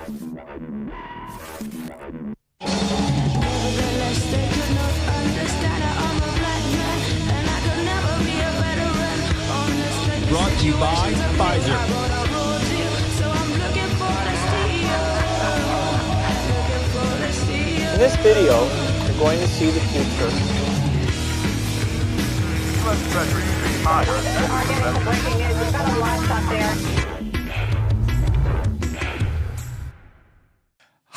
Brought to you by Pfizer. In this video, you're going to see the future. U.S. Treasury is higher. Breaking news. We've got a livestock there.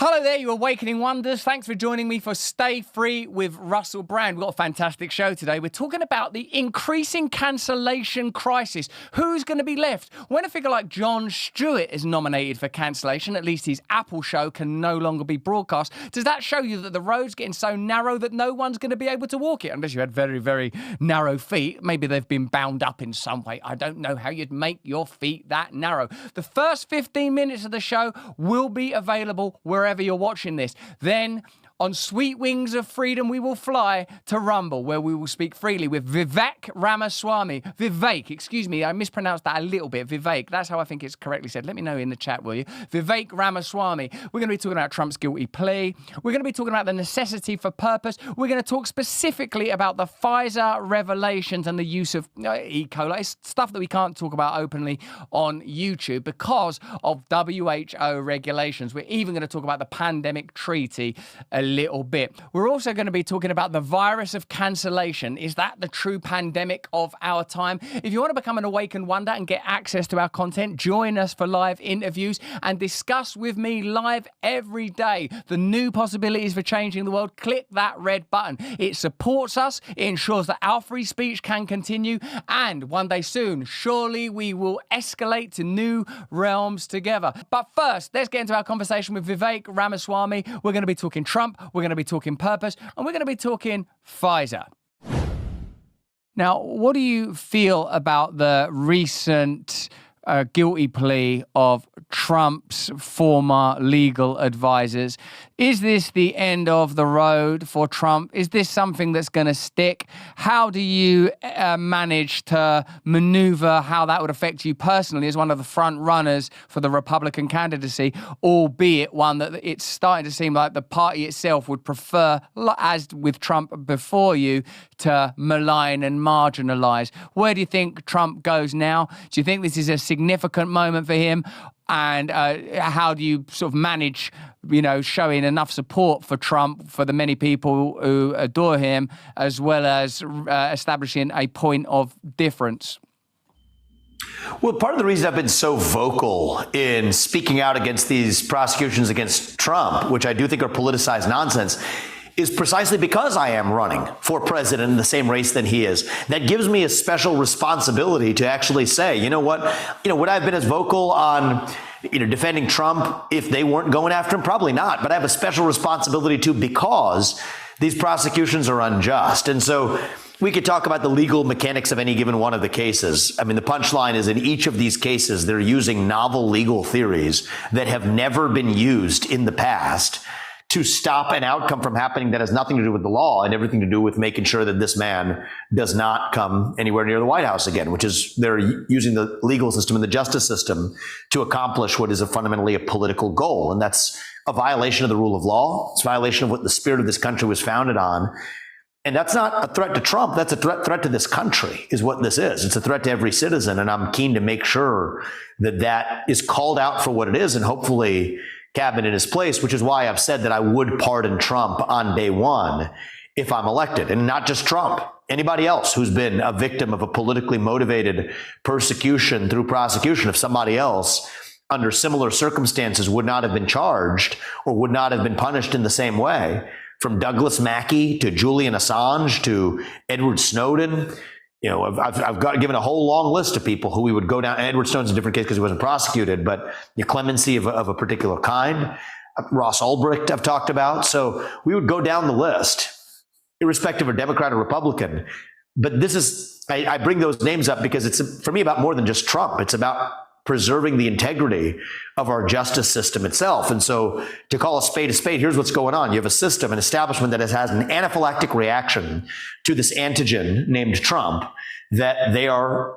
Hello there, you Awakening Wonders. Thanks for joining me for Stay Free with Russell Brand. We've got a fantastic show today. We're talking about the increasing cancellation crisis. Who's going to be left? When a figure like Jon Stewart is nominated for cancellation, at least his Apple show can no longer be broadcast, does that show you that the road's getting so narrow that no one's going to be able to walk it? Unless you had very, very narrow feet. Maybe they've been bound up in some way. I don't know how you'd make your feet that narrow. The first 15 minutes of the show will be available wherever you're watching this. Then, on sweet wings of freedom, we will fly to Rumble, where we will speak freely with Vivek Ramaswamy. Vivek, excuse me, I mispronounced that a little bit. Vivek, that's how I think it's correctly said. Let me know in the chat, will you? Vivek Ramaswamy. We're going to be talking about Trump's guilty plea. We're going to be talking about the necessity for purpose. We're going to talk specifically about the Pfizer revelations and the use of E. coli. It's stuff that we can't talk about openly on YouTube because of WHO regulations. We're even going to talk about the pandemic treaty a little bit. We're also going to be talking about the virus of cancellation. Is that the true pandemic of our time? If you want to become an awakened wonder and get access to our content, join us for live interviews and discuss with me live every day the new possibilities for changing the world. Click that red button. It supports us. It ensures that our free speech can continue. And one day soon, surely we will escalate to new realms together. But first, let's get into our conversation with Vivek Ramaswamy. We're going to be talking Trump. We're going to be talking purpose, and we're going to be talking Pfizer. Now, what do you feel about the recent guilty plea of Trump's former legal advisors? Is this the end of the road for Trump? Is this something that's going to stick? How do you manage to maneuver how that would affect you personally as one of the front runners for the Republican candidacy, albeit one that it's starting to seem like the party itself would prefer, as with Trump before you, to malign and marginalize? Where do you think Trump goes now? Do you think this is a significant moment for him? And how do you sort of manage, showing enough support for Trump, for the many people who adore him, as well as establishing a point of difference? Well, part of the reason I've been so vocal in speaking out against these prosecutions against Trump, which I do think are politicized nonsense, is precisely because I am running for president in the same race that he is. That gives me a special responsibility to actually say, would I have been as vocal on, defending Trump if they weren't going after him? Probably not. But I have a special responsibility too, because these prosecutions are unjust. And so we could talk about the legal mechanics of any given one of the cases. I mean, the punchline is in each of these cases, they're using novel legal theories that have never been used in the past to stop an outcome from happening that has nothing to do with the law and everything to do with making sure that this man does not come anywhere near the White House again, which is they're using the legal system and the justice system to accomplish what is fundamentally a political goal. And that's a violation of the rule of law. It's a violation of what the spirit of this country was founded on. And that's not a threat to Trump. That's a threat to this country is what this is. It's a threat to every citizen. And I'm keen to make sure that that is called out for what it is and hopefully cabinet in his place, which is why I've said that I would pardon Trump on day one if I'm elected. And not just Trump, anybody else who's been a victim of a politically motivated persecution through prosecution. If somebody else under similar circumstances would not have been charged or would not have been punished in the same way, from Douglas Mackey to Julian Assange to Edward Snowden, I've got given a whole long list of people who we would go down. Edward Snowden's a different case because he wasn't prosecuted, but the clemency of a particular kind. Ross Ulbricht I've talked about. So we would go down the list, irrespective of Democrat or Republican. But this is, I bring those names up because it's, for me, about more than just Trump. It's about preserving the integrity of our justice system itself. And so to call a spade, here's what's going on. You have a system, an establishment that has an anaphylactic reaction to this antigen named Trump, that they are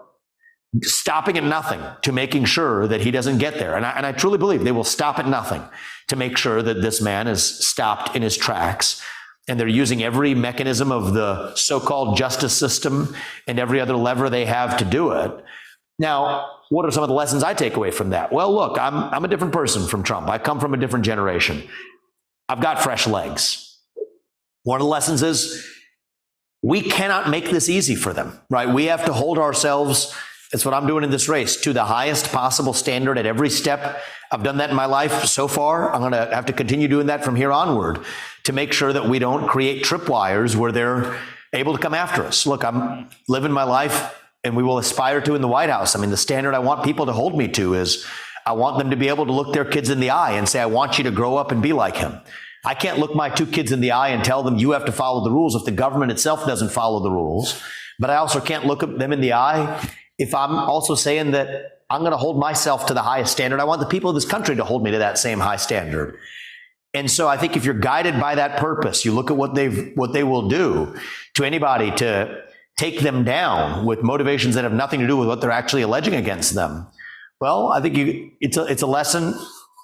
stopping at nothing to making sure that he doesn't get there. And I truly believe they will stop at nothing to make sure that this man is stopped in his tracks. And they're using every mechanism of the so-called justice system and every other lever they have to do it. Now, what are some of the lessons I take away from that? Well, look, I'm a different person from Trump. I come from a different generation. I've got fresh legs. One of the lessons is we cannot make this easy for them, right? We have to hold ourselves, that's what I'm doing in this race, to the highest possible standard at every step. I've done that in my life so far. I'm going to have to continue doing that from here onward to make sure that we don't create tripwires where they're able to come after us. Look, I'm living my life, and we will aspire to in the White House. I mean, the standard I want people to hold me to is I want them to be able to look their kids in the eye and say, I want you to grow up and be like him. I can't look my two kids in the eye and tell them you have to follow the rules if the government itself doesn't follow the rules. But I also can't look at them in the eye if I'm also saying that I'm going to hold myself to the highest standard. I want the people of this country to hold me to that same high standard. And so I think if you're guided by that purpose, you look at what they will do to anybody to take them down with motivations that have nothing to do with what they're actually alleging against them. Well, I think it's a lesson.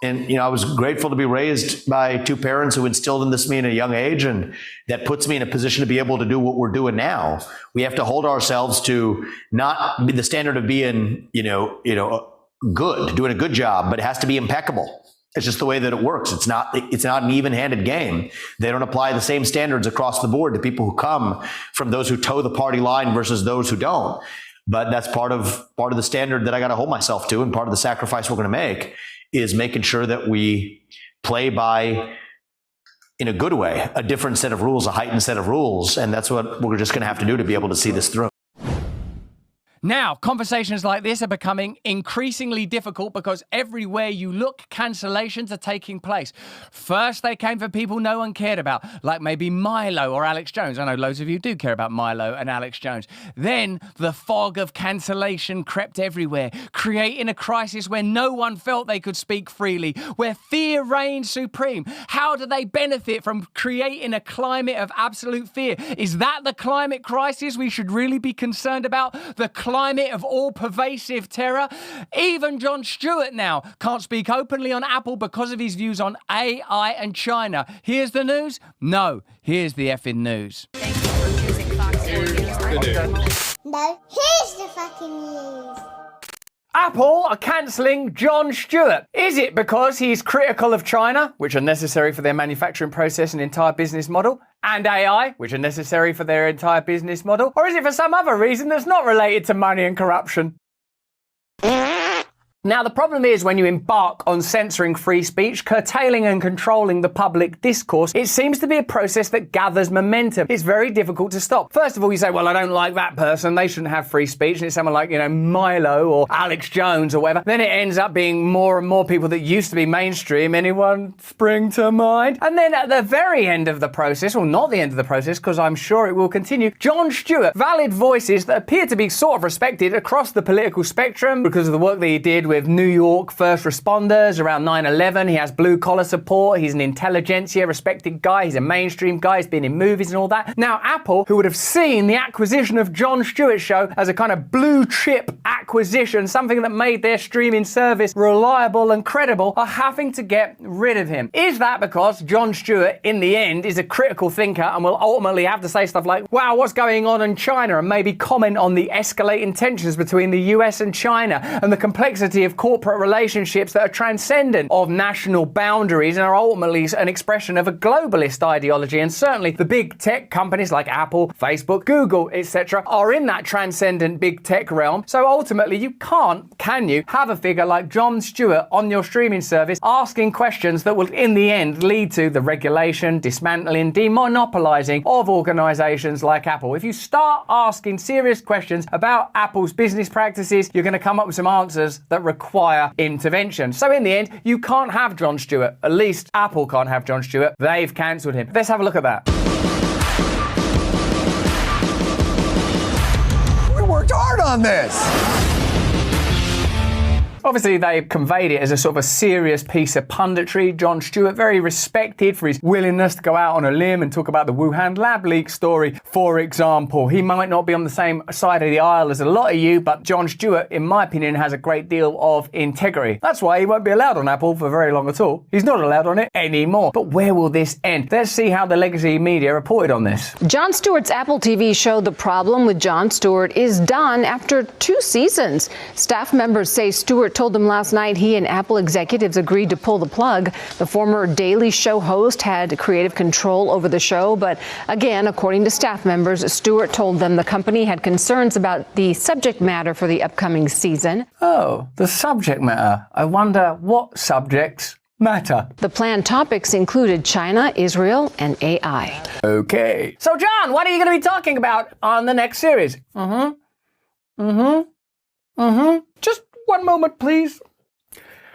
And, I was grateful to be raised by two parents who instilled in this me at a young age. And that puts me in a position to be able to do what we're doing now. We have to hold ourselves to not be the standard of being, good, doing a good job, but it has to be impeccable. It's just the way that it works. It's not an even-handed game. They don't apply the same standards across the board to people who come from those who toe the party line versus those who don't. But that's part of the standard that I got to hold myself to, and part of the sacrifice we're going to make is making sure that we play by, in a good way, a different set of rules, a heightened set of rules. And that's what we're just going to have to do to be able to see this through. Now, conversations like this are becoming increasingly difficult because everywhere you look, cancellations are taking place. First, they came for people no one cared about, like maybe Milo or Alex Jones. I know loads of you do care about Milo and Alex Jones. Then, the fog of cancellation crept everywhere, creating a crisis where no one felt they could speak freely, where fear reigned supreme. How do they benefit from creating a climate of absolute fear? Is that the climate crisis we should really be concerned about? The climate of all-pervasive terror? Even Jon Stewart now can't speak openly on Apple because of his views on AI and China. Here's the news? No, here's the effing news. Thank you for choosing Fox News. No, here's the fucking news. Apple are cancelling Jon Stewart. Is it because he's critical of China, which are necessary for their manufacturing process and entire business model, and AI, which are necessary for their entire business model? Or is it for some other reason that's not related to money and corruption? Now, the problem is when you embark on censoring free speech, curtailing and controlling the public discourse, it seems to be a process that gathers momentum. It's very difficult to stop. First of all, you say, well, I don't like that person. They shouldn't have free speech. And it's someone like, Milo or Alex Jones or whatever. Then it ends up being more and more people that used to be mainstream. Anyone spring to mind? And then at the very end of the process, well, not the end of the process, because I'm sure it will continue, Jon Stewart, valid voices that appear to be sort of respected across the political spectrum because of the work that he did with New York first responders around 9/11. He has blue-collar support. He's an intelligentsia, respected guy. He's a mainstream guy. He's been in movies and all that. Now, Apple, who would have seen the acquisition of Jon Stewart's show as a kind of blue-chip acquisition, something that made their streaming service reliable and credible, are having to get rid of him. Is that because Jon Stewart, in the end, is a critical thinker and will ultimately have to say stuff like, wow, what's going on in China? And maybe comment on the escalating tensions between the US and China and the complexity of corporate relationships that are transcendent of national boundaries and are ultimately an expression of a globalist ideology. And certainly the big tech companies like Apple, Facebook, Google, etc. are in that transcendent big tech realm. So ultimately you can you have a figure like Jon Stewart on your streaming service asking questions that will in the end lead to the regulation, dismantling, demonopolizing of organizations like Apple. If you start asking serious questions about Apple's business practices, you're going to come up with some answers that require intervention. So in the end, you can't have Jon Stewart. At least Apple can't have Jon Stewart. They've cancelled him. Let's have a look at that. We worked hard on this. Obviously, they conveyed it as a sort of a serious piece of punditry. Jon Stewart, very respected for his willingness to go out on a limb and talk about the Wuhan lab leak story, for example. He might not be on the same side of the aisle as a lot of you, but Jon Stewart, in my opinion, has a great deal of integrity. That's why he won't be allowed on Apple for very long at all. He's not allowed on it anymore. But where will this end? Let's see how the legacy media reported on this. Jon Stewart's Apple TV show The Problem with Jon Stewart is done after 2 seasons. Staff members say Stewart told them last night he and Apple executives agreed to pull the plug. The former Daily Show host had creative control over the show, but again, according to staff members, Stewart told them the company had concerns about the subject matter for the upcoming season. Oh, the subject matter. I wonder what subjects matter. The planned topics included China, Israel, and AI. Okay. So, John, what are you going to be talking about on the next series? Just one moment, please.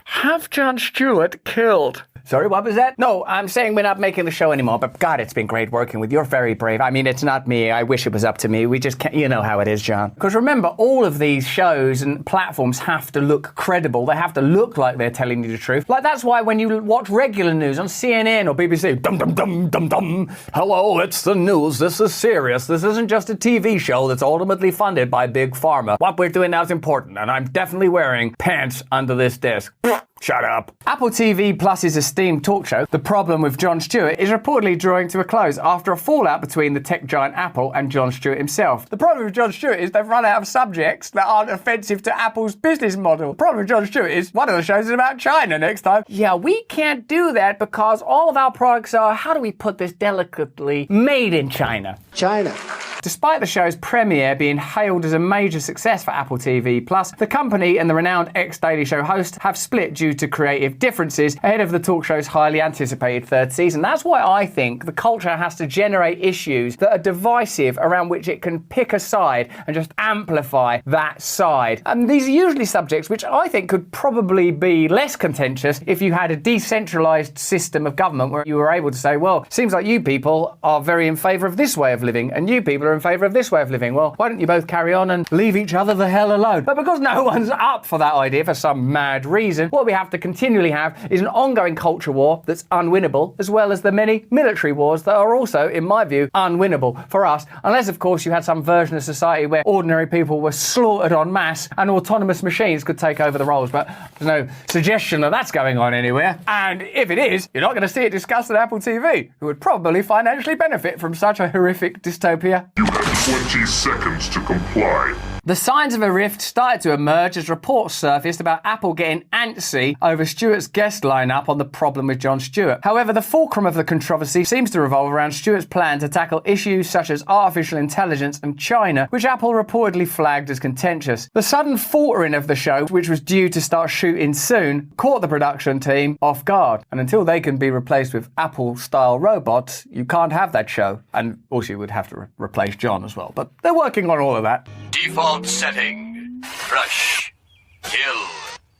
Have Jon Stewart killed? Sorry, what was that? No, I'm saying we're not making the show anymore, but God, it's been great working with you. You're very brave. I mean, it's not me. I wish it was up to me. We just can't, you know how it is, John. Because remember, all of these shows and platforms have to look credible. They have to look like they're telling you the truth. Like, that's why when you watch regular news on CNN or BBC, dum dum dum dum dum, hello, it's the news. This is serious. This isn't just a TV show that's ultimately funded by Big Pharma. What we're doing now is important, and I'm definitely wearing pants under this desk. Shut up. Apple TV Plus's esteemed talk show, The Problem with Jon Stewart, is reportedly drawing to a close after a fallout between the tech giant Apple and Jon Stewart himself. The problem with Jon Stewart is they've run out of subjects that aren't offensive to Apple's business model. The problem with Jon Stewart is one of the shows is about China next time. Yeah, we can't do that because all of our products are, how do we put this delicately, made in China. China. Despite the show's premiere being hailed as a major success for Apple TV+, the company and the renowned ex-Daily Show host have split due to creative differences ahead of the talk show's highly anticipated 3rd season. That's why I think the culture has to generate issues that are divisive around which it can pick a side and just amplify that side. And these are usually subjects which I think could probably be less contentious if you had a decentralized system of government where you were able to say, well, seems like you people are very in favor of this way of living and you people are in favour of this way of living. Well, why don't you both carry on and leave each other the hell alone? But because no one's up for that idea for some mad reason, what we have to continually have is an ongoing culture war that's unwinnable, as well as the many military wars that are also, in my view, unwinnable for us. Unless, of course, you had some version of society where ordinary people were slaughtered en masse and autonomous machines could take over the roles. But there's no suggestion that that's going on anywhere. And if it is, you're not going to see it discussed on Apple TV, who would probably financially benefit from such a horrific dystopia. You have 20 seconds to comply. The signs of a rift started to emerge as reports surfaced about Apple getting antsy over Stewart's guest lineup on The Problem with Jon Stewart. However, the fulcrum of the controversy seems to revolve around Stewart's plan to tackle issues such as artificial intelligence and China, which Apple reportedly flagged as contentious. The sudden faltering of the show, which was due to start shooting soon, caught the production team off guard. And until they can be replaced with Apple-style robots, you can't have that show. And also you would have to replace John as well. But they're working on all of that. Default setting. Crush. Kill.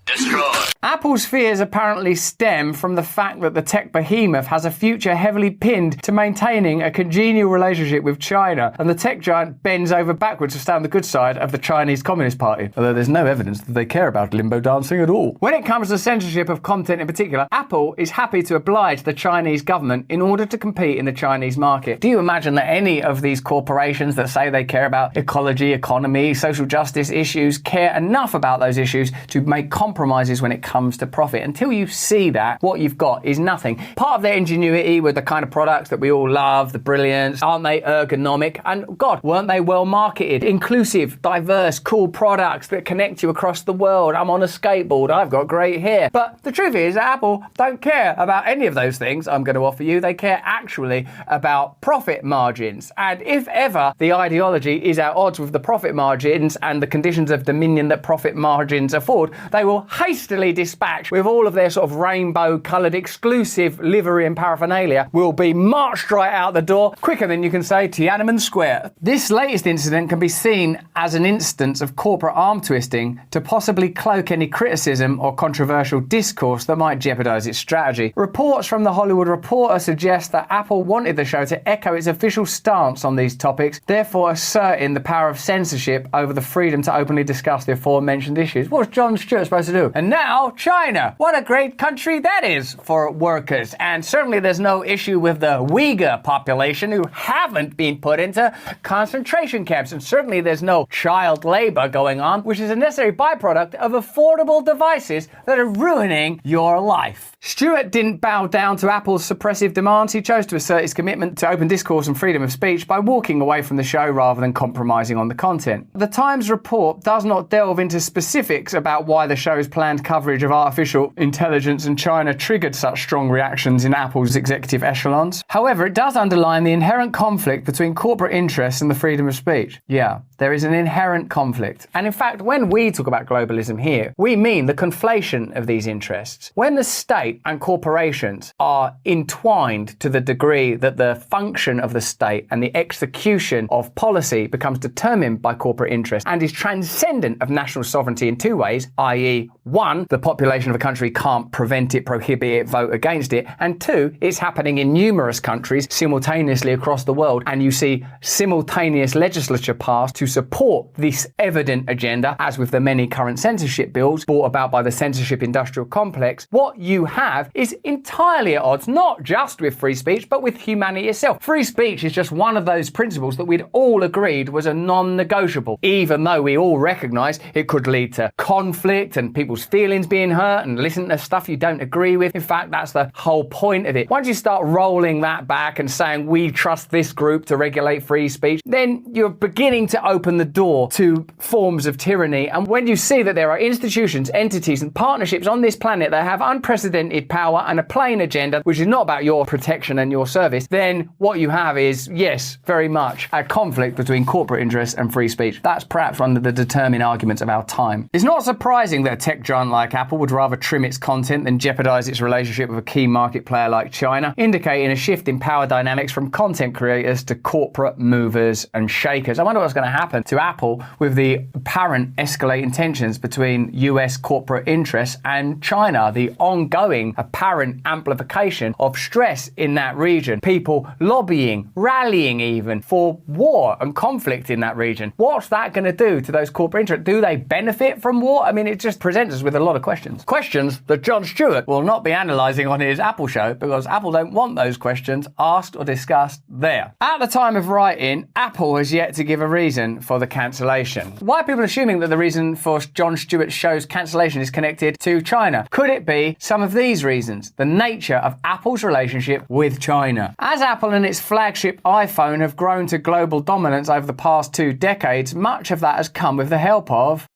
Destroy. Apple's fears apparently stem from the fact that the tech behemoth has a future heavily pinned to maintaining a congenial relationship with China, and the tech giant bends over backwards to stay on the good side of the Chinese Communist Party, although there's no evidence that they care about limbo dancing at all. When it comes to censorship of content in particular, Apple is happy to oblige the Chinese government in order to compete in the Chinese market. Do you imagine that any of these corporations that say they care about ecology, economy, social justice issues care enough about those issues to make compromises when it comes to profit? Until you see that, what you've got is nothing. Part of their ingenuity with the kind of products that we all love, the brilliance, aren't they ergonomic? And God, weren't they well marketed? Inclusive, diverse, cool products that connect you across the world. I'm on a skateboard, I've got great hair. But the truth is, Apple don't care about any of those things I'm going to offer you. They care actually about profit margins. And if ever the ideology is at odds with the profit margins and the conditions of dominion that profit margins afford, they will hastily dispatch with all of their sort of rainbow-coloured exclusive livery and paraphernalia will be marched right out the door quicker than you can say Tiananmen Square. This latest incident can be seen as an instance of corporate arm twisting to possibly cloak any criticism or controversial discourse that might jeopardise its strategy. Reports from The Hollywood Reporter suggest that Apple wanted the show to echo its official stance on these topics, therefore asserting the power of censorship over the freedom to openly discuss the aforementioned issues. What's Jon Stewart supposed to to do. And now, China. What a great country that is for workers. And certainly there's no issue with the Uyghur population who haven't been put into concentration camps. And certainly there's no child labor going on, which is a necessary byproduct of affordable devices that are ruining your life. Stewart didn't bow down to Apple's suppressive demands. He chose to assert his commitment to open discourse and freedom of speech by walking away from the show rather than compromising on the content. The Times report does not delve into specifics about why the show's planned coverage of artificial intelligence in China triggered such strong reactions in Apple's executive echelons. However, it does underline the inherent conflict between corporate interests and the freedom of speech. Yeah, there is an inherent conflict. And in fact, when we talk about globalism here, we mean the conflation of these interests. When the state and corporations are entwined to the degree that the function of the state and the execution of policy becomes determined by corporate interest and is transcendent of national sovereignty in two ways, i.e., one, the population of a country can't prevent it, prohibit it, vote against it, and two, it's happening in numerous countries simultaneously across the world, and you see simultaneous legislature passed to support this evident agenda, as with the many current censorship bills brought about by the censorship industrial complex. What you have is entirely at odds, not just with free speech, but with humanity itself. Free speech is just one of those principles that we'd all agreed was a non-negotiable, even though we all recognise it could lead to conflict and people's feelings being hurt and listen to stuff you don't agree with. In fact, that's the whole point of it. Once you start rolling that back and saying we trust this group to regulate free speech, then you're beginning to open the door to forms of tyranny. And when you see that there are institutions, entities and partnerships on this planet that have unprecedented power and a plain agenda, which is not about your protection and your service, then what you have is, yes, very much a conflict between corporate interests and free speech. That's perhaps one of the determining arguments of our time. It's not surprising that a tech giant like Apple would rather trim its content than jeopardize its relationship with a key market player like China, indicating a shift in power dynamics from content creators to corporate movers and shakers. I wonder what's going to happen to Apple with the apparent escalating tensions between US corporate interests and China, the ongoing apparent amplification of stress in that region, people lobbying, rallying even for war and conflict in that region. What's that going to do to those corporate interests? Do they benefit from war? I mean, it just presents us with a lot of questions. Questions that Jon Stewart will not be analysing on his Apple show because Apple don't want those questions asked or discussed there. At the time of writing, Apple has yet to give a reason for the cancellation. Why are people assuming that the reason for Jon Stewart's show's cancellation is connected to China? Could it be some of these reasons? The nature of Apple's relationship with China. As Apple and its flagship iPhone have grown to global dominance over the past 2 decades, much of that has come with the help of...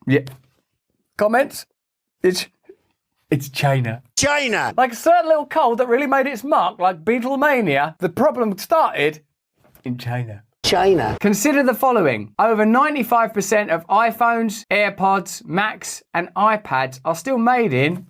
Yeah. Comments? It's China. China! Like a certain little cold that really made its mark, like Beatlemania, the problem started in China. China. Consider the following. Over 95% of iPhones, AirPods, Macs and iPads are still made in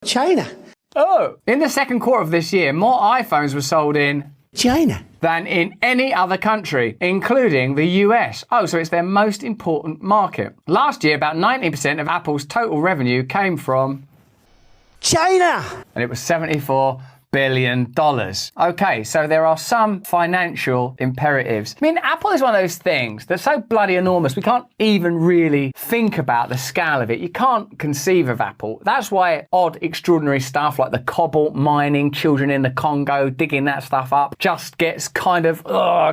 China. Oh. In the second quarter of this year, more iPhones were sold in China than in any other country, including the US. Oh, so it's their most important market. Last year, about 90% of Apple's total revenue came from China. And it was $74 billion. Okay, so there are some financial imperatives. I mean, Apple is one of those things that's so bloody enormous, we can't even really think about the scale of it. You can't conceive of Apple. That's why odd, extraordinary stuff like the cobalt mining, children in the Congo, digging that stuff up, just gets kind of,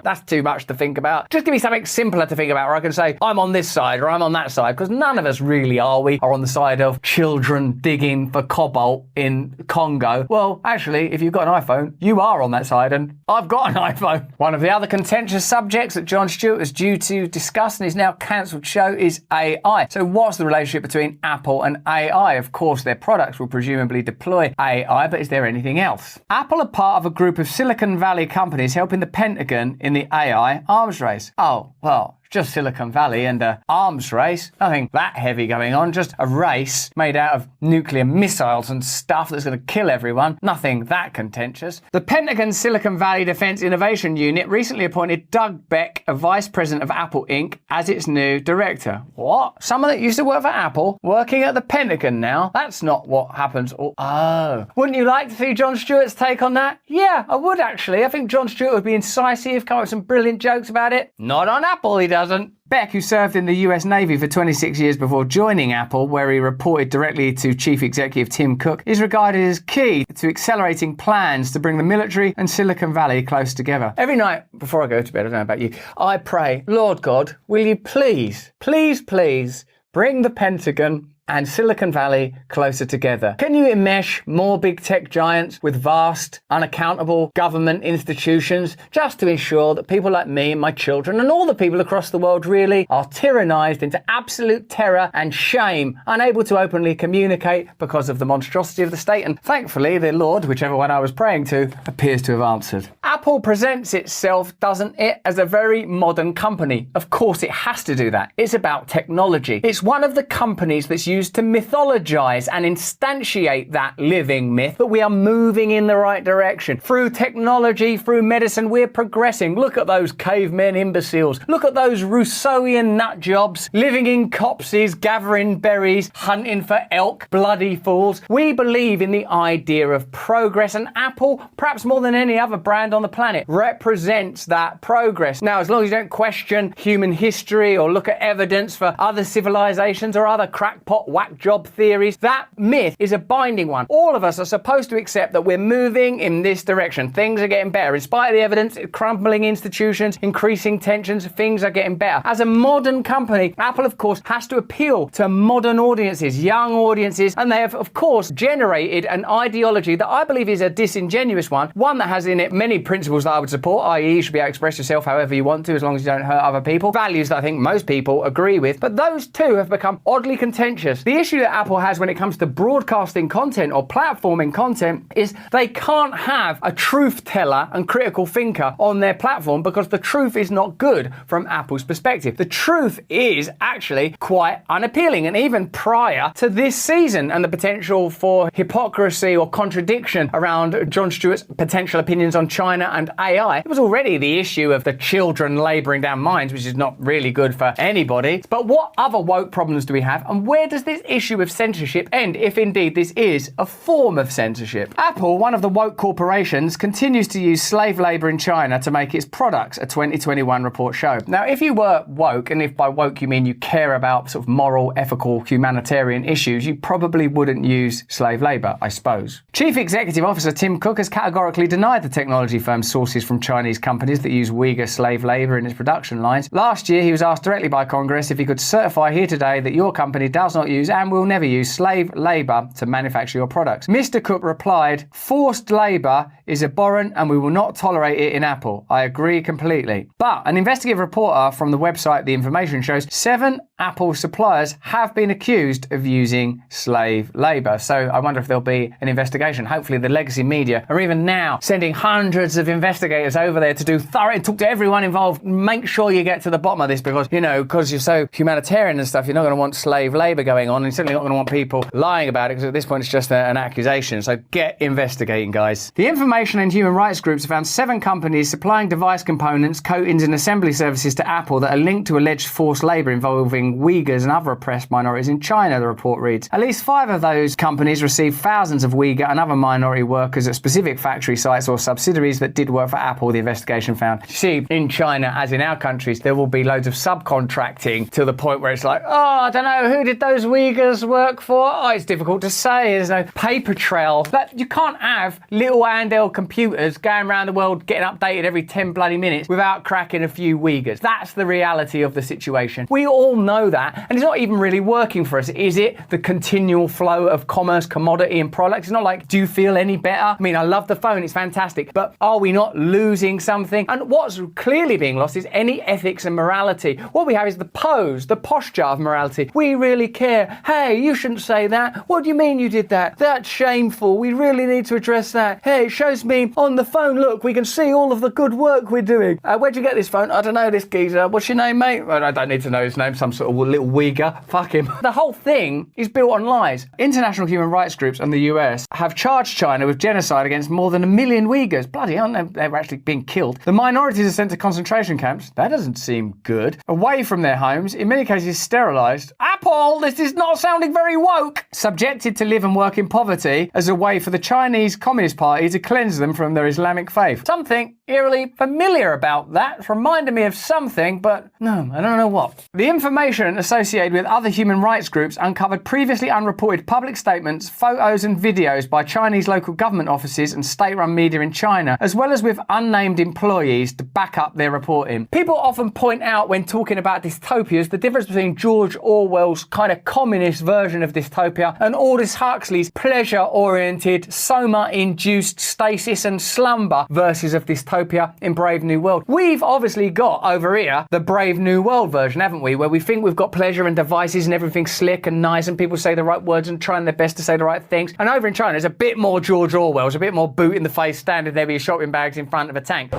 that's too much to think about. Just give me something simpler to think about where I can say, I'm on this side or I'm on that side, because none of us really are on the side of children digging for cobalt in Congo. Well, actually, if you've got an iPhone, you are on that side, and I've got an iPhone. One of the other contentious subjects that Jon Stewart was due to discuss in his now cancelled show is AI. So what's the relationship between Apple and AI? Of course, their products will presumably deploy AI, but is there anything else? Apple are part of a group of Silicon Valley companies helping the Pentagon in the AI arms race. Oh, well, just Silicon Valley and an arms race. Nothing that heavy going on, just a race made out of nuclear missiles and stuff that's going to kill everyone. Nothing that contentious. The Pentagon Silicon Valley Defense Innovation Unit recently appointed Doug Beck, a vice president of Apple Inc., as its new director. What? Someone that used to work for Apple working at the Pentagon now? That's not what happens. Oh. Wouldn't you like to see Jon Stewart's take on that? Yeah, I would actually. I think Jon Stewart would be incisive, come up with some brilliant jokes about it. Not on Apple, he does. doesn't. Beck, who served in the US Navy for 26 years before joining Apple, where he reported directly to Chief Executive Tim Cook, is regarded as key to accelerating plans to bring the military and Silicon Valley close together. Every night before I go to bed, I don't know about you, I pray, Lord God, will you please, please, please bring the Pentagon and Silicon Valley closer together. Can you enmesh more big tech giants with vast, unaccountable government institutions just to ensure that people like me and my children and all the people across the world really are tyrannized into absolute terror and shame, unable to openly communicate because of the monstrosity of the state? And thankfully, the Lord, whichever one I was praying to, appears to have answered. Apple presents itself, doesn't it, as a very modern company. Of course, it has to do that. It's about technology. It's one of the companies that's used to mythologize and instantiate that living myth that we are moving in the right direction. Through technology, through medicine, we're progressing. Look at those cavemen imbeciles. Look at those Rousseauian nut jobs living in copses, gathering berries, hunting for elk, bloody fools. We believe in the idea of progress, and Apple, perhaps more than any other brand on the planet, represents that progress. Now, as long as you don't question human history or look at evidence for other civilizations or other crackpot whack job theories, that myth is a binding one. All of us are supposed to accept that we're moving in this direction. Things are getting better. In spite of the evidence, crumbling institutions, increasing tensions, things are getting better. As a modern company, Apple, of course, has to appeal to modern audiences, young audiences, and they have, of course, generated an ideology that I believe is a disingenuous one that has in it many principles that I would support, i.e. you should be able to express yourself however you want to, as long as you don't hurt other people. Values that I think most people agree with, but those two have become oddly contentious. The issue that Apple has when it comes to broadcasting content or platforming content is they can't have a truth teller and critical thinker on their platform because the truth is not good from Apple's perspective. The truth is actually quite unappealing, and even prior to this season and the potential for hypocrisy or contradiction around Jon Stewart's potential opinions on China and AI, it was already the issue of the children labouring down mines, which is not really good for anybody. But what other woke problems do we have, and where does this issue of censorship end, if indeed this is a form of censorship? Apple, one of the woke corporations, continues to use slave labour in China to make its products, a 2021 report showed. Now, if you were woke, and if by woke you mean you care about sort of moral, ethical, humanitarian issues, you probably wouldn't use slave labour, I suppose. Chief Executive Officer Tim Cook has categorically denied the technology firm's sources from Chinese companies that use Uyghur slave labour in its production lines. Last year, he was asked directly by Congress if he could certify here today that your company does not use and will never use slave labour to manufacture your products. Mr. Cook replied, "Forced labour is abhorrent and we will not tolerate it in Apple. I agree completely." But an investigative reporter from the website The Information shows 7 Apple suppliers have been accused of using slave labour. So I wonder if there'll be an investigation. Hopefully the legacy media are even now sending hundreds of investigators over there to do thorough and talk to everyone involved. Make sure you get to the bottom of this because, you know, because you're so humanitarian and stuff, you're not going to want slave labour going on, and you're certainly not going to want people lying about it because at this point it's just an accusation. So get investigating, guys. The information and human rights groups have found 7 companies supplying device components, coatings and assembly services to Apple that are linked to alleged forced labour involving Uyghurs and other oppressed minorities in China, the report reads. At least 5 of those companies received thousands of Uyghur and other minority workers at specific factory sites or subsidiaries that did work for Apple, the investigation found. You see, in China, as in our countries, there will be loads of subcontracting to the point where it's like, oh, I don't know, who did those Uyghurs work for? Oh, it's difficult to say. There's no paper trail. But you can't have little handheld computers going around the world getting updated every 10 bloody minutes without cracking a few Uyghurs. That's the reality of the situation. We all know that, and it's not even really working for us, is it? The continual flow of commerce, commodity and products. It's not like, do you feel any better? I mean, I love the phone, it's fantastic, but are we not losing something? And what's clearly being lost is any ethics and morality. What we have is the pose, the posture of morality. We really care. Hey, you shouldn't say that. What do you mean you did that? That's shameful. We really need to address that. Hey, it shows me on the phone, look, we can see all of the good work we're doing. Where'd you get this phone? I don't know, this geezer. What's your name, mate? Well, I don't need to know his name, some sort of little Uyghur. Fuck him. The whole thing is built on lies. International human rights groups and the US have charged China with genocide against more than 1 million Uyghurs. Bloody hell, they're actually being killed. The minorities are sent to concentration camps. That doesn't seem good. Away from their homes, in many cases sterilised. Apple, this is not sounding very woke. Subjected to live and work in poverty as a way for the Chinese Communist Party to cleanse them from their Islamic faith. Something eerily familiar about that. It's reminded me of something, but no, I don't know what. The information associated with other human rights groups uncovered previously unreported public statements, photos and videos by Chinese local government offices and state-run media in China, as well as with unnamed employees to back up their reporting. People often point out when talking about dystopias the difference between George Orwell's kind of communist version of dystopia and Aldous Huxley's pleasure-oriented, soma-induced stasis and slumber versions of dystopia in Brave New World. We've obviously got over here the Brave New World version, haven't we, where we think we've got pleasure and devices and everything's slick and nice and people say the right words and trying their best to say the right things. And over in China, there's a bit more George Orwell, it's a bit more boot in the face, standing there with your shopping bags in front of a tank.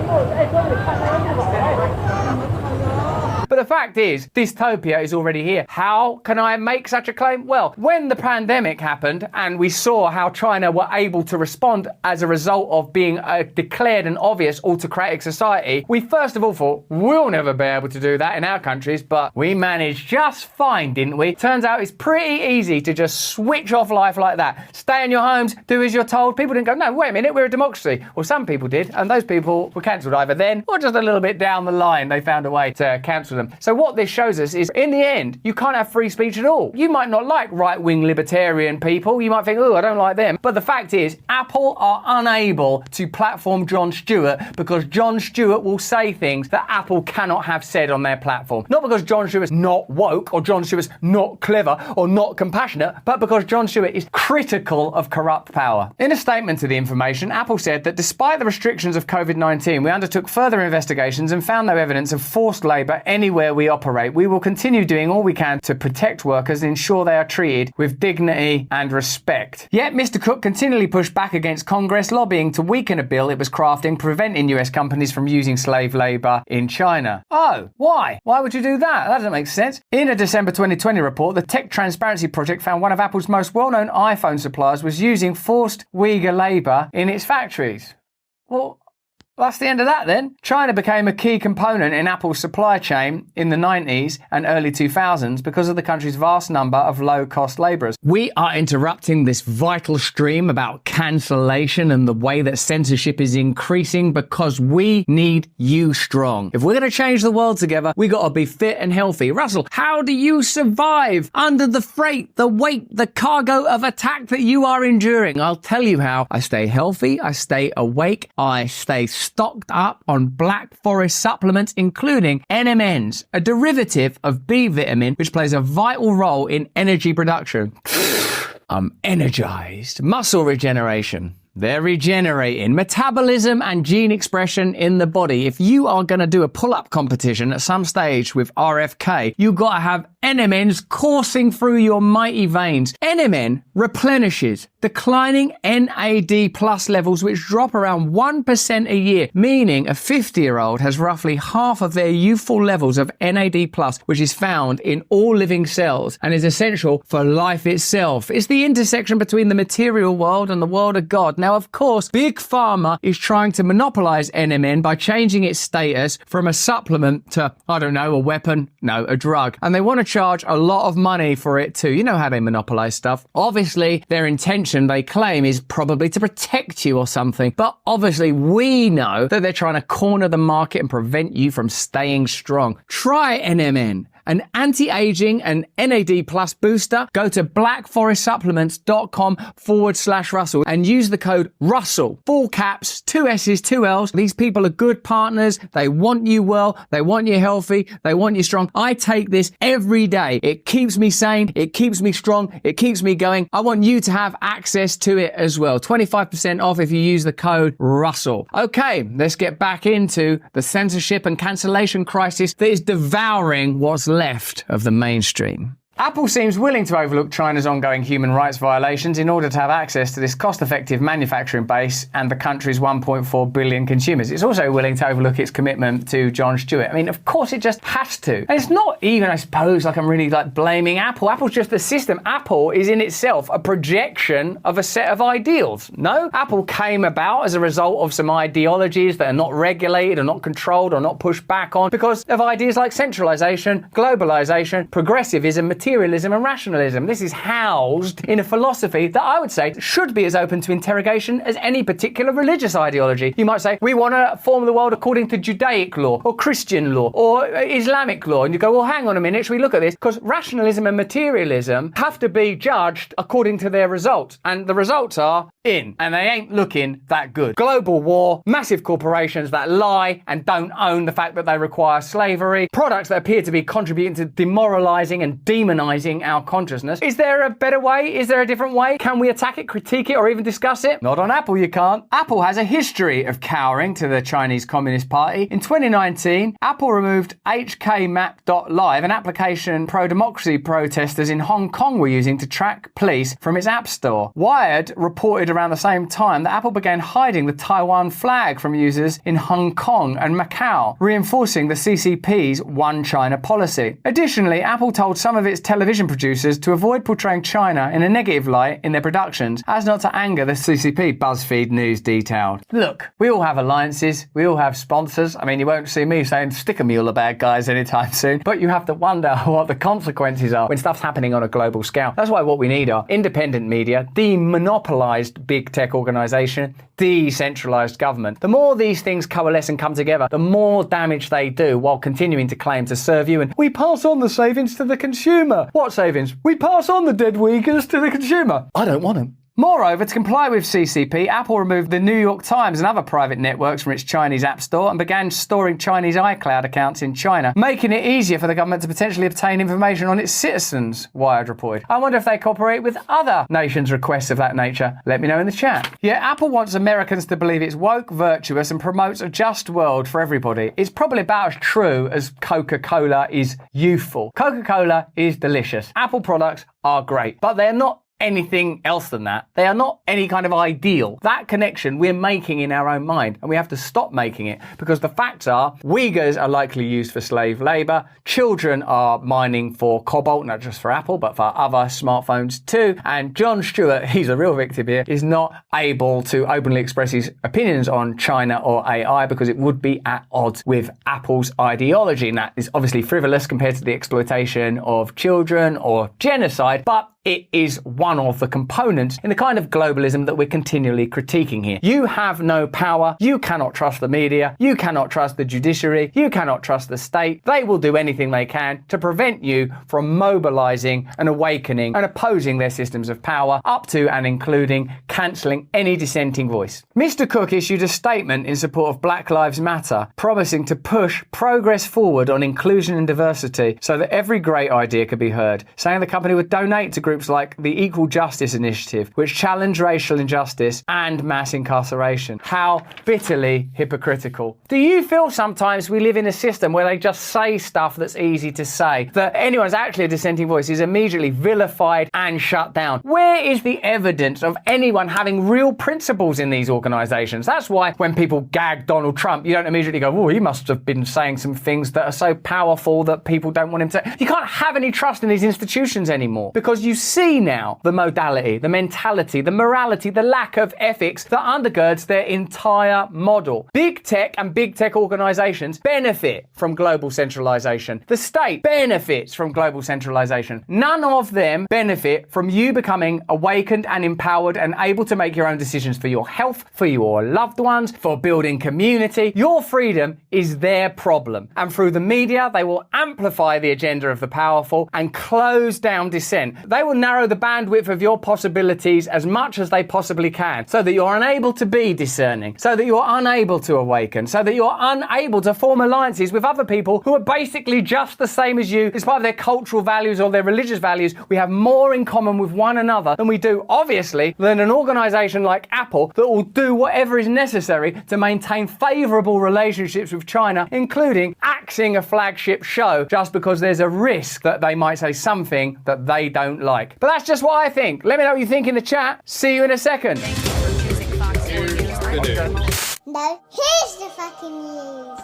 But the fact is, dystopia is already here. How can I make such a claim? Well, when the pandemic happened and we saw how China were able to respond as a result of being a declared and obvious autocratic society, we first of all thought, we'll never be able to do that in our countries, but we managed just fine, didn't we? Turns out it's pretty easy to just switch off life like that. Stay in your homes, do as you're told. People didn't go, no, wait a minute, we're a democracy. Well, some people did, and those people were cancelled either then or just a little bit down the line. They found a way to cancel them. So what this shows us is, in the end, you can't have free speech at all. You might not like right-wing libertarian people. You might think, oh, I don't like them. But the fact is, Apple are unable to platform Jon Stewart because Jon Stewart will say things that Apple cannot have said on their platform. Not because Jon Stewart's not woke or Jon Stewart's not clever or not compassionate, but because Jon Stewart is critical of corrupt power. In a statement to The Information, Apple said that despite the restrictions of COVID-19, we undertook further investigations and found no evidence of forced labour anywhere we operate. We will continue doing all we can to protect workers and ensure they are treated with dignity and respect. Yet Mr. Cook continually pushed back against Congress, lobbying to weaken a bill it was crafting, preventing US companies from using slave labour in China. Oh, why? Why would you do that? That doesn't make sense. In a December 2020 report, the Tech Transparency Project found one of Apple's most well-known iPhone suppliers was using forced Uyghur labour in its factories. Well, that's the end of that then. China became a key component in Apple's supply chain in the 90s and early 2000s because of the country's vast number of low-cost labourers. We are interrupting this vital stream about cancellation and the way that censorship is increasing because we need you strong. If we're going to change the world together, we got to be fit and healthy. Russell, how do you survive under the freight, the weight, the cargo of attack that you are enduring? I'll tell you how. I stay healthy, I stay awake, I stay stocked up on Black Forest supplements, including NMNs, a derivative of B vitamin, which plays a vital role in energy production. I'm energized. Muscle regeneration. They're regenerating metabolism and gene expression in the body. If you are going to do a pull-up competition at some stage with RFK, you got to have NMNs coursing through your mighty veins. NMN replenishes declining NAD plus levels, which drop around 1% a year, meaning a 50-year-old has roughly half of their youthful levels of NAD plus, which is found in all living cells and is essential for life itself. It's the intersection between the material world and the world of God. Now, of course, Big Pharma is trying to monopolize NMN by changing its status from a supplement to, I don't know, a weapon, no, a drug. And they want to charge a lot of money for it too. You know how they monopolize stuff. Obviously, their intention, they claim, is probably to protect you or something. But obviously, we know that they're trying to corner the market and prevent you from staying strong. Try NMN. An anti-aging and NAD plus booster. Go to blackforestsupplements.com/Russell and use the code Russell. 4 caps, 2 S's, 2 L's. These people are good partners. They want you well. They want you healthy. They want you strong. I take this every day. It keeps me sane. It keeps me strong. It keeps me going. I want you to have access to it as well. 25% off if you use the code Russell. Okay, let's get back into the censorship and cancellation crisis that is devouring what's left of the mainstream. Apple seems willing to overlook China's ongoing human rights violations in order to have access to this cost-effective manufacturing base and the country's 1.4 billion consumers. It's also willing to overlook its commitment to Jon Stewart. I mean, of course it just has to. And it's not even, I suppose, like I'm really blaming Apple. Apple's just the system. Apple is in itself a projection of a set of ideals. No? Apple came about as a result of some ideologies that are not regulated or not controlled or not pushed back on because of ideas like centralization, globalization, progressivism, materialism, materialism and rationalism. This is housed in a philosophy that I would say should be as open to interrogation as any particular religious ideology. You might say, we want to form the world according to Judaic law or Christian law or Islamic law. And you go, well, hang on a minute, should we look at this? Because rationalism and materialism have to be judged according to their results. And the results are in, and they ain't looking that good. Global war, massive corporations that lie and don't own the fact that they require slavery, products that appear to be contributing to demoralizing and demonizing our consciousness. Is there a better way? Is there a different way? Can we attack it, critique it, or even discuss it? Not on Apple, you can't. Apple has a history of cowering to the Chinese Communist Party. In 2019, Apple removed HKmap.live, an application pro-democracy protesters in Hong Kong were using to track police from its app store. Wired reported around the same time that Apple began hiding the Taiwan flag from users in Hong Kong and Macau, reinforcing the CCP's One China policy. Additionally, Apple told some of its television producers to avoid portraying China in a negative light in their productions, as not to anger the CCP, BuzzFeed News detailed. Look, we all have alliances, we all have sponsors. I mean, you won't see me saying stick 'em, you all the bad guys anytime soon, but you have to wonder what the consequences are when stuff's happening on a global scale. That's why what we need are independent media, demonopolized big tech organization, decentralized government. The more these things coalesce and come together, the more damage they do while continuing to claim to serve you. And we pass on the savings to the consumer. What savings? We pass on the dead Uyghurs to the consumer. I don't want them. Moreover, to comply with CCP, Apple removed the New York Times and other private networks from its Chinese App Store and began storing Chinese iCloud accounts in China, making it easier for the government to potentially obtain information on its citizens, Wired reported. I wonder if they cooperate with other nations' requests of that nature. Let me know in the chat. Yeah, Apple wants Americans to believe it's woke, virtuous, and promotes a just world for everybody. It's probably about as true as Coca-Cola is youthful. Coca-Cola is delicious. Apple products are great, but they're not anything else than that. They are not any kind of ideal. That connection we're making in our own mind, and we have to stop making it, because the facts are Uyghurs are likely used for slave labor, children are mining for cobalt, not just for Apple but for other smartphones too, and Jon Stewart, he's a real victim here, is not able to openly express his opinions on China or AI because it would be at odds with Apple's ideology, and that is obviously frivolous compared to the exploitation of children or genocide, but it is one of the components in the kind of globalism that we're continually critiquing here. You have no power. You cannot trust the media. You cannot trust the judiciary. You cannot trust the state. They will do anything they can to prevent you from mobilizing and awakening and opposing their systems of power, up to and including cancelling any dissenting voice. Mr. Cook issued a statement in support of Black Lives Matter, promising to push progress forward on inclusion and diversity so that every great idea could be heard, saying the company would donate to groups like the Equal Justice Initiative, which challenge racial injustice and mass incarceration. How bitterly hypocritical. Do you feel sometimes we live in a system where they just say stuff that's easy to say, that anyone's actually a dissenting voice is immediately vilified and shut down? Where is the evidence of anyone having real principles in these organisations? That's why when people gag Donald Trump, you don't immediately go, oh, he must have been saying some things that are so powerful that people don't want him to. You can't have any trust in these institutions anymore, because you see now the modality, the mentality, the morality, the lack of ethics that undergirds their entire model. Big tech and big tech organisations benefit from global centralisation. The state benefits from global centralisation. None of them benefit from you becoming awakened and empowered and able to make your own decisions for your health, for your loved ones, for building community. Your freedom is their problem. And through the media, they will amplify the agenda of the powerful and close down dissent. They will narrow the bandwidth of your possibilities as much as they possibly can, so that you're unable to be discerning, so that you're unable to awaken, so that you're unable to form alliances with other people who are basically just the same as you. Despite their cultural values or their religious values, we have more in common with one another than we do, obviously, than an organisation like Apple that will do whatever is necessary to maintain favourable relationships with China, including axing a flagship show just because there's a risk that they might say something that they don't like. But that's just what I think. Let me know what you think in the chat. See you in a second. No, here's the fucking news.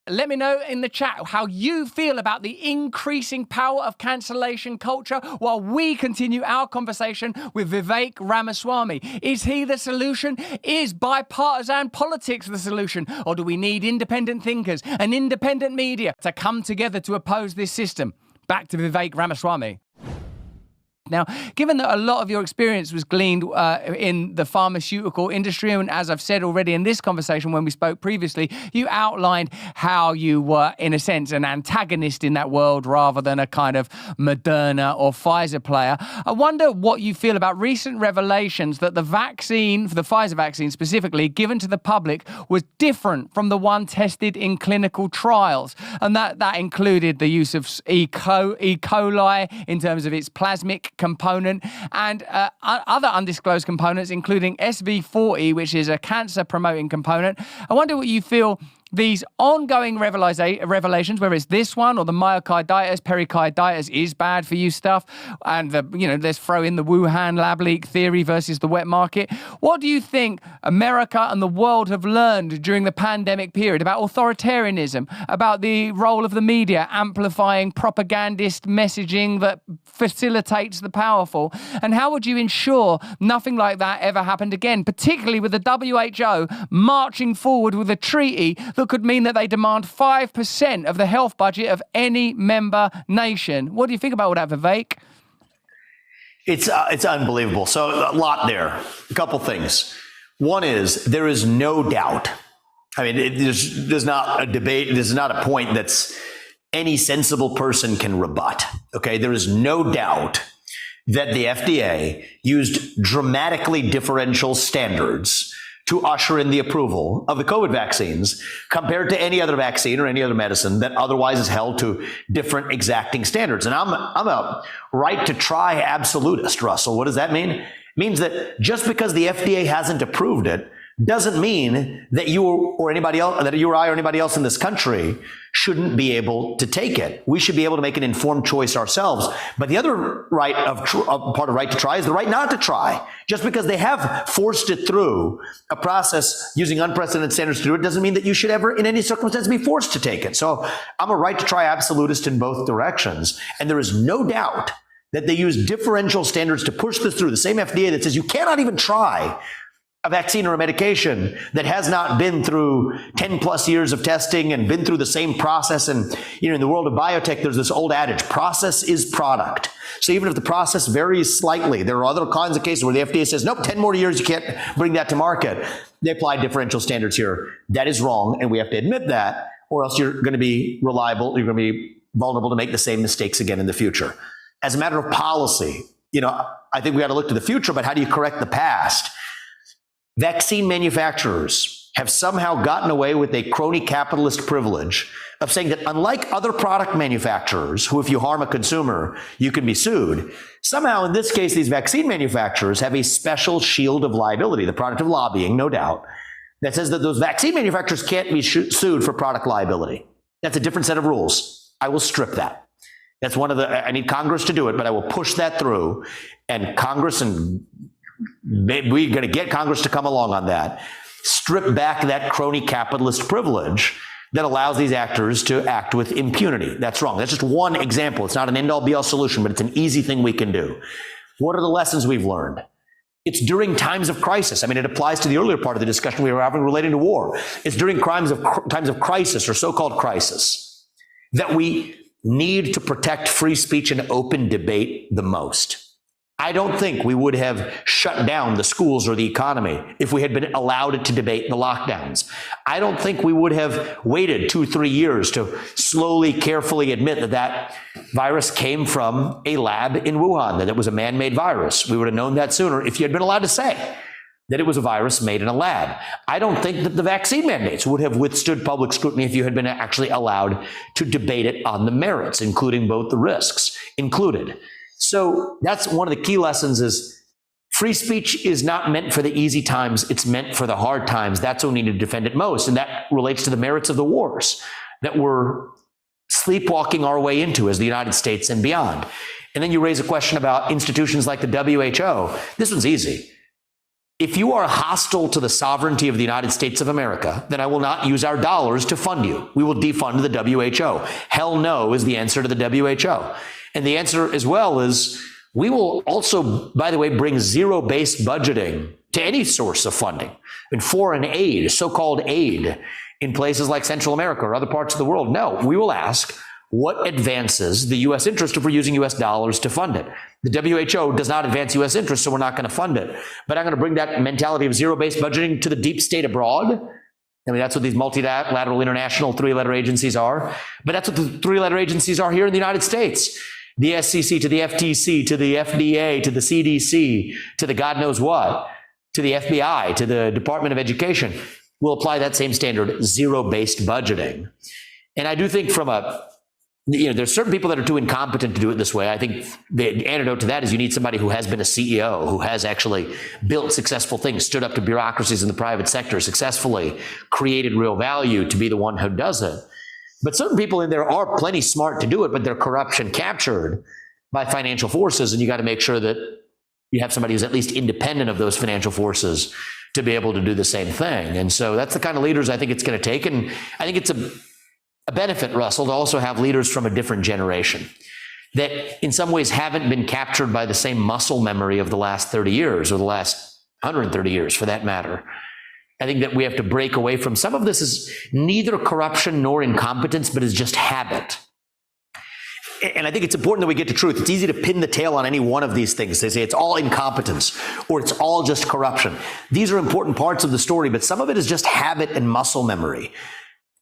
Let me know in the chat how you feel about the increasing power of cancellation culture while we continue our conversation with Vivek Ramaswamy. Is he the solution? Is bipartisan politics the solution? Or do we need independent thinkers and independent media to come together to oppose this system? back to Vivek Ramaswamy. Now, given that a lot of your experience was gleaned in the pharmaceutical industry, and as I've said already in this conversation when we spoke previously, you outlined how you were, in a sense, an antagonist in that world rather than a kind of Moderna or Pfizer player. I wonder what you feel about recent revelations that the vaccine, for the Pfizer vaccine specifically, given to the public was different from the one tested in clinical trials. And that included the use of E. coli in terms of its plasmic component and other undisclosed components, including SV40, which is a cancer-promoting component. I wonder what you feel these ongoing revelations, whether it's this one or the myocarditis, pericarditis is bad for you stuff, and let's throw in the Wuhan lab leak theory versus the wet market. What do you think America and the world have learned during the pandemic period about authoritarianism, about the role of the media amplifying propagandist messaging that facilitates the powerful? And how would you ensure nothing like that ever happened again, particularly with the WHO marching forward with a treaty that could mean that they demand 5% of the health budget of any member nation? What do you think about all that, Vivek? It's unbelievable. So a lot there. A couple things. One is there is no doubt. I mean, there's not a debate. There's not a point that's any sensible person can rebut. Okay, there is no doubt that the FDA used dramatically differential standards to usher in the approval of the COVID vaccines compared to any other vaccine or any other medicine that otherwise is held to different exacting standards. And I'm a right to try absolutist, Russell. What does that mean? It means that just because the FDA hasn't approved it doesn't mean that you or anybody else, that you or I or anybody else in this country shouldn't be able to take it. We should be able to make an informed choice ourselves. But the other right part of right to try is the right not to try. Just because they have forced it through a process using unprecedented standards to do it doesn't mean that you should ever in any circumstance be forced to take it. So I'm a right to try absolutist in both directions. And there is no doubt that they use differential standards to push this through. The same FDA that says you cannot even try a vaccine or a medication that has not been through 10 plus years of testing and been through the same process. And, in the world of biotech, there's this old adage, process is product. So even if the process varies slightly, there are other kinds of cases where the FDA says, nope, 10 more years, you can't bring that to market. They apply differential standards here. That is wrong. And we have to admit that, or else you're going to be reliable. You're going to be vulnerable to make the same mistakes again in the future. As a matter of policy, I think we got to look to the future, but how do you correct the past? Vaccine manufacturers have somehow gotten away with a crony capitalist privilege of saying that unlike other product manufacturers, who if you harm a consumer, you can be sued, somehow in this case, these vaccine manufacturers have a special shield of liability, the product of lobbying, no doubt, that says that those vaccine manufacturers can't be sued for product liability. That's a different set of rules. I will strip that. That's I need Congress to do it, but I will push that through, and Congress and we're going to get Congress to come along on that. Strip back that crony capitalist privilege that allows these actors to act with impunity. That's wrong. That's just one example. It's not an end-all be-all solution, but it's an easy thing we can do. What are the lessons we've learned? It's during times of crisis. I mean, it applies to the earlier part of the discussion we were having relating to war. It's during times of crisis or so-called crisis that we need to protect free speech and open debate the most. I don't think we would have shut down the schools or the economy if we had been allowed to debate the lockdowns. I don't think we would have waited 2-3 years to slowly, carefully admit that virus came from a lab in Wuhan, that it was a man-made virus. We would have known that sooner if you had been allowed to say that it was a virus made in a lab. I don't think that the vaccine mandates would have withstood public scrutiny if you had been actually allowed to debate it on the merits, including both the risks included. So that's one of the key lessons is free speech is not meant for the easy times. It's meant for the hard times. That's when we need to defend it most. And that relates to the merits of the wars that we're sleepwalking our way into as the United States and beyond. And then you raise a question about institutions like the WHO. This one's easy. If you are hostile to the sovereignty of the United States of America, then I will not use our dollars to fund you. We will defund the WHO. Hell no is the answer to the WHO. And the answer as well is we will also, by the way, bring zero-based budgeting to any source of funding. And foreign aid, so-called aid in places like Central America or other parts of the world, no, we will ask what advances the U.S. interest if we're using U.S. dollars to fund it. The WHO does not advance U.S. interest, so we're not going to fund it. But I'm going to bring that mentality of zero-based budgeting to the deep state abroad. I mean, that's what these multilateral international three-letter agencies are. But that's what the three-letter agencies are here in the United States. The SEC to the FTC to the FDA to the CDC to the God knows what, to the FBI, to the Department of Education. We'll apply that same standard, zero-based budgeting. And I do think there's certain people that are too incompetent to do it this way. I think the antidote to that is you need somebody who has been a CEO, who has actually built successful things, stood up to bureaucracies in the private sector successfully, created real value to be the one who does it. But certain people in there are plenty smart to do it, but they're corruption captured by financial forces. And you got to make sure that you have somebody who's at least independent of those financial forces to be able to do the same thing. And so that's the kind of leaders I think it's going to take. And I think it's a benefit, Russell, to also have leaders from a different generation that in some ways haven't been captured by the same muscle memory of the last 30 years or the last 130 years for that matter. I think that we have to break away from some of this is neither corruption nor incompetence, but is just habit. And I think it's important that we get to truth. It's easy to pin the tail on any one of these things. They say it's all incompetence or it's all just corruption. These are important parts of the story, but some of it is just habit and muscle memory.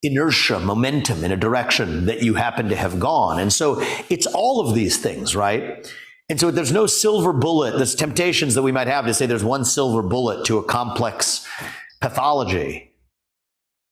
Inertia, momentum in a direction that you happen to have gone. And so it's all of these things, right? And so there's no silver bullet. There's temptations that we might have to say there's one silver bullet to a complex pathology.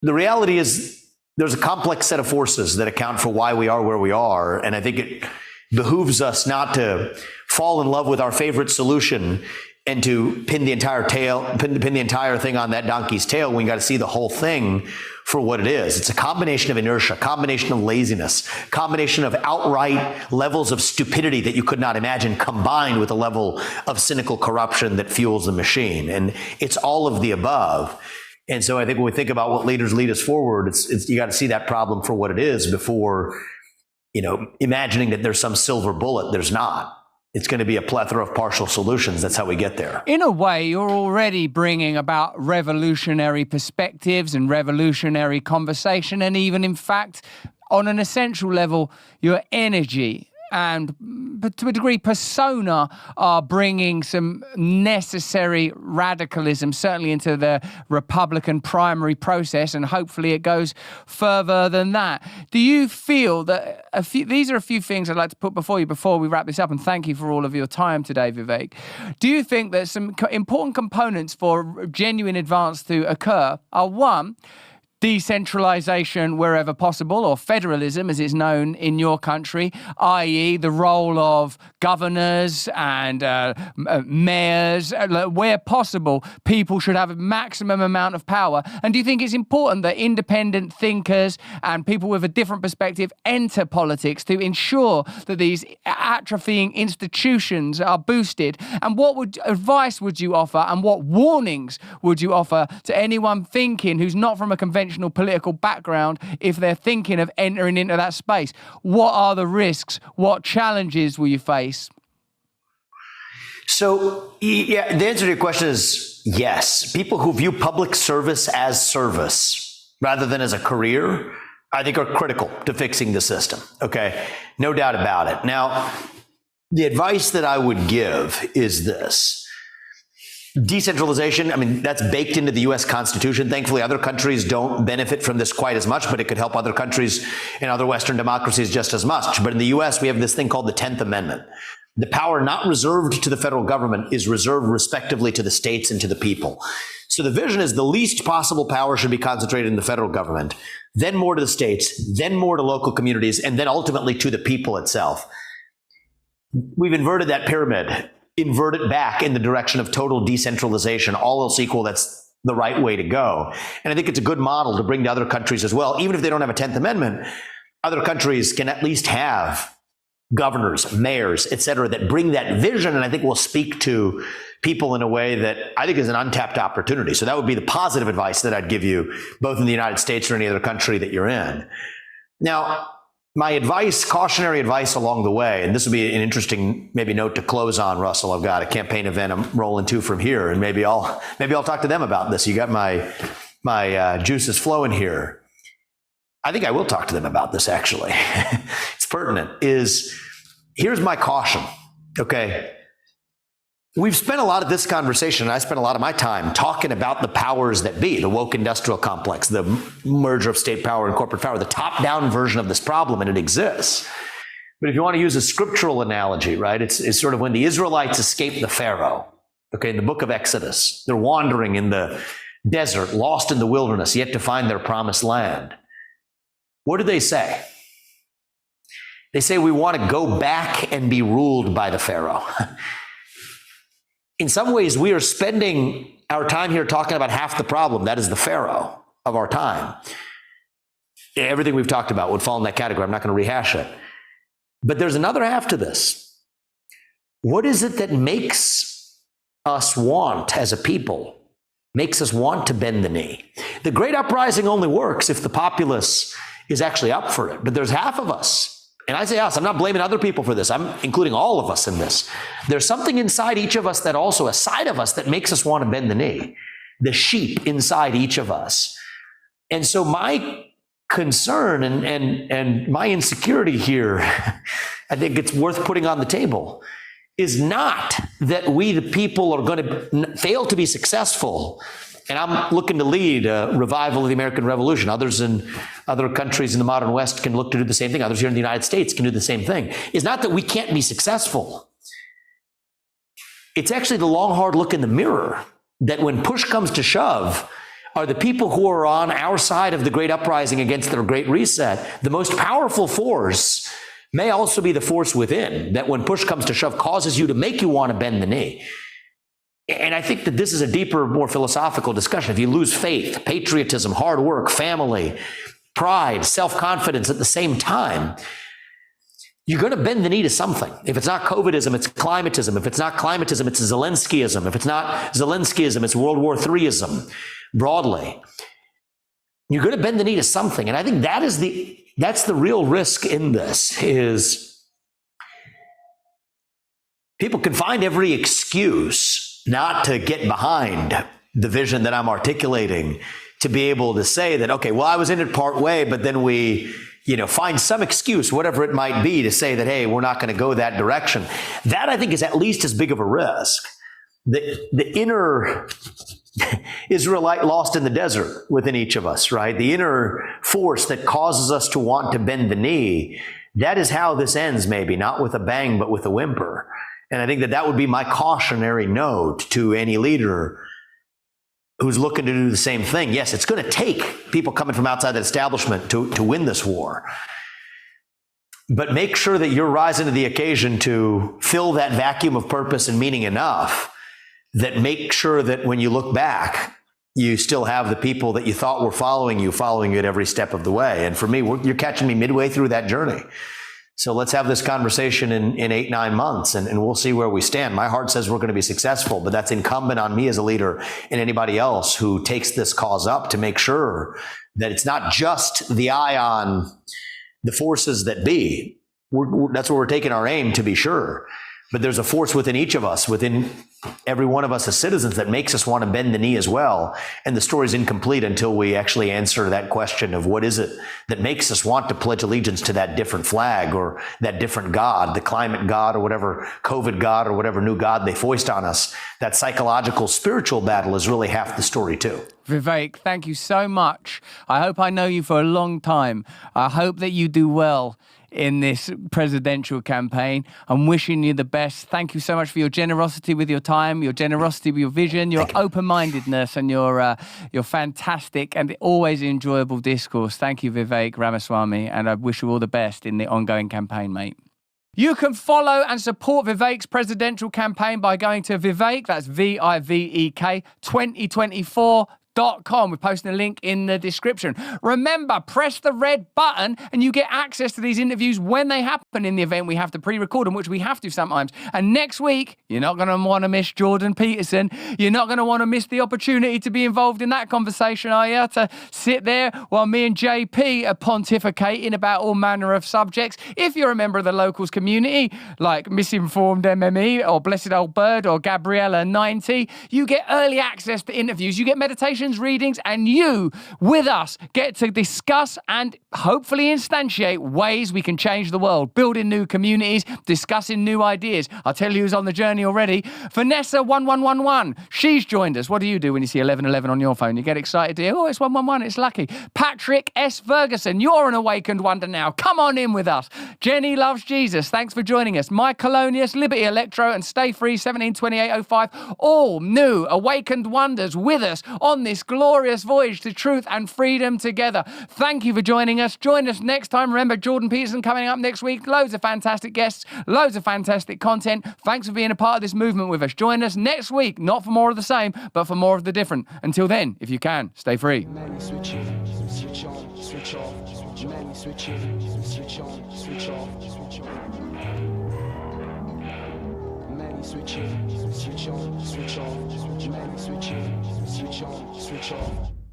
The reality is there's a complex set of forces that account for why we are where we are. And I think it behooves us not to fall in love with our favorite solution and to pin the entire thing on that donkey's tail when you got to see the whole thing for what it is. It's a combination of inertia, combination of laziness, combination of outright levels of stupidity that you could not imagine combined with a level of cynical corruption that fuels the machine. And it's all of the above. And so I think when we think about what leaders lead us forward, it's you got to see that problem for what it is before, imagining that there's some silver bullet. There's not. It's going to be a plethora of partial solutions. That's how we get there. In a way, you're already bringing about revolutionary perspectives and revolutionary conversation. And even, in fact, on an essential level, your energy and, but to a degree, persona are bringing some necessary radicalism, certainly into the Republican primary process, and hopefully it goes further than that. Do you feel that these are a few things I'd like to put before you before we wrap this up, and thank you for all of your time today, Vivek. Do you think that some important components for genuine advance to occur are, one, decentralization wherever possible, or federalism as it's known in your country, i.e. the role of governors and mayors, where possible, people should have a maximum amount of power? And do you think it's important that independent thinkers and people with a different perspective enter politics to ensure that these atrophying institutions are boosted? And what advice would you offer, and what warnings would you offer to anyone thinking who's not from a conventional political background if they're thinking of entering into that space? What are the risks? What challenges will you face? So, yeah, the answer to your question is yes. People who view public service as service rather than as a career, I think are critical to fixing the system. Okay, no doubt about it. Now, the advice that I would give is this. Decentralization, I mean, that's baked into the U.S. Constitution. Thankfully, other countries don't benefit from this quite as much, but it could help other countries in other Western democracies just as much. But in the U.S., we have this thing called the 10th Amendment. The power not reserved to the federal government is reserved respectively to the states and to the people. So the vision is the least possible power should be concentrated in the federal government, then more to the states, then more to local communities, and then ultimately to the people itself. We've inverted that pyramid. Invert it back in the direction of total decentralization. All else equal, that's the right way to go. And I think it's a good model to bring to other countries as well. Even if they don't have a 10th Amendment, other countries can at least have governors, mayors, et cetera, that bring that vision, and I think will speak to people in a way that I think is an untapped opportunity. So that would be the positive advice that I'd give you, both in the United States or any other country that you're in. Now, my advice, cautionary advice along the way, and this will be an interesting maybe note to close on, Russell. I've got a campaign event I'm rolling to from here, and maybe I'll talk to them about this. You got my juices flowing here. I think I will talk to them about this, actually. It's pertinent. Here's my caution, okay? We've spent a lot of this conversation, and I spent a lot of my time talking about the powers that be, the woke industrial complex, the merger of state power and corporate power, the top-down version of this problem, and it exists. But if you want to use a scriptural analogy, right, it's sort of when the Israelites escaped the Pharaoh, okay, in the book of Exodus, they're wandering in the desert, lost in the wilderness, yet to find their promised land. What do they say? They say, we want to go back and be ruled by the Pharaoh. In some ways, we are spending our time here talking about half the problem. That is the Pharaoh of our time. Everything we've talked about would fall in that category. I'm not going to rehash it. But there's another half to this. What is it that makes us want, as a people, makes us want to bend the knee? The great uprising only works if the populace is actually up for it. But there's half of us. And I say us, I'm not blaming other people for this. I'm including all of us in this. There's something inside each of us that also, a side of us that makes us want to bend the knee. The sheep inside each of us. And so my concern and my insecurity here, I think it's worth putting on the table, is not that we, the people, are going to fail to be successful. And I'm looking to lead a revival of the American Revolution. Others in other countries in the modern West can look to do the same thing. Others here in the United States can do the same thing. It's not that we can't be successful. It's actually the long, hard look in the mirror that when push comes to shove, are the people who are on our side of the great uprising against their great reset, the most powerful force may also be the force within that when push comes to shove causes you to make you want to bend the knee. And I think that this is a deeper, more philosophical discussion. If you lose faith, patriotism, hard work, family, pride, self-confidence at the same time, you're going to bend the knee to something. If it's not COVIDism, it's climatism. If it's not climatism, it's Zelenskyism. If it's not Zelenskyism, it's World War IIIism, broadly. You're going to bend the knee to something. And I think that's the real risk in this, is people can find every excuse not to get behind the vision that I'm articulating, to be able to say that, okay, well, I was in it part way, but then we, find some excuse, whatever it might be, to say that, hey, we're not going to go that direction. That, I think, is at least as big of a risk. The inner Israelite lost in the desert within each of us, right? The inner force that causes us to want to bend the knee, that is how this ends, maybe, not with a bang, but with a whimper. And I think that would be my cautionary note to any leader who's looking to do the same thing. Yes, it's going to take people coming from outside the establishment to win this war. But make sure that you're rising to the occasion to fill that vacuum of purpose and meaning enough that make sure that when you look back, you still have the people that you thought were following you at every step of the way. And for me, you're catching me midway through that journey. So let's have this conversation in 8-9 months, and we'll see where we stand. My heart says we're going to be successful, but that's incumbent on me as a leader and anybody else who takes this cause up to make sure that it's not just the eye on the forces that be. That's where we're taking our aim, to be sure. But there's a force within each of us, within every one of us as citizens, that makes us want to bend the knee as well. And the story's incomplete until we actually answer that question of what is it that makes us want to pledge allegiance to that different flag or that different God, the climate God or whatever, COVID God or whatever new God they foist on us. That psychological, spiritual battle is really half the story too. Vivek, thank you so much. I hope I know you for a long time. I hope that you do well in this presidential campaign. I'm wishing you the best. Thank you so much for your generosity with your time, your generosity with your vision, your open-mindedness, and your fantastic and always enjoyable discourse. Thank you, Vivek Ramaswamy, and I wish you all the best in the ongoing campaign, mate. You can follow and support Vivek's presidential campaign by going to Vivek, that's Vivek, 2024.com. We're posting a link in the description. Remember, press the red button and you get access to these interviews when they happen in the event. We have to pre-record them, which we have to sometimes. And next week, you're not going to want to miss Jordan Peterson. You're not going to want to miss the opportunity to be involved in that conversation, are you? To sit there while me and JP are pontificating about all manner of subjects. If you're a member of the locals community, like Misinformed MME or Blessed Old Bird or Gabriella 90, you get early access to interviews. You get meditation meditations, readings, and you with us get to discuss and hopefully instantiate ways we can change the world, building new communities, discussing new ideas. I'll tell you who's on the journey already. Vanessa1111, she's joined us. What do you do when you see 1111 on your phone? You get excited, do you? Oh, it's 111, it's lucky. Patrick S. Ferguson, you're an awakened wonder now. Come on in with us. Jenny loves Jesus. Thanks for joining us. Mike Colonius, Liberty Electro, and Stay Free 172805, all new awakened wonders with us on this glorious voyage to truth and freedom together. Thank you for joining us. Join us next time. Remember, Jordan Peterson coming up next week. Loads of fantastic guests, loads of fantastic content. Thanks for being a part of this movement with us. Join us next week, not for more of the same, but for more of the different. Until then, if you can, stay free. Switch on, switch off, switch on, switch on, switch on. Switch on, switch off, switch on, switch off.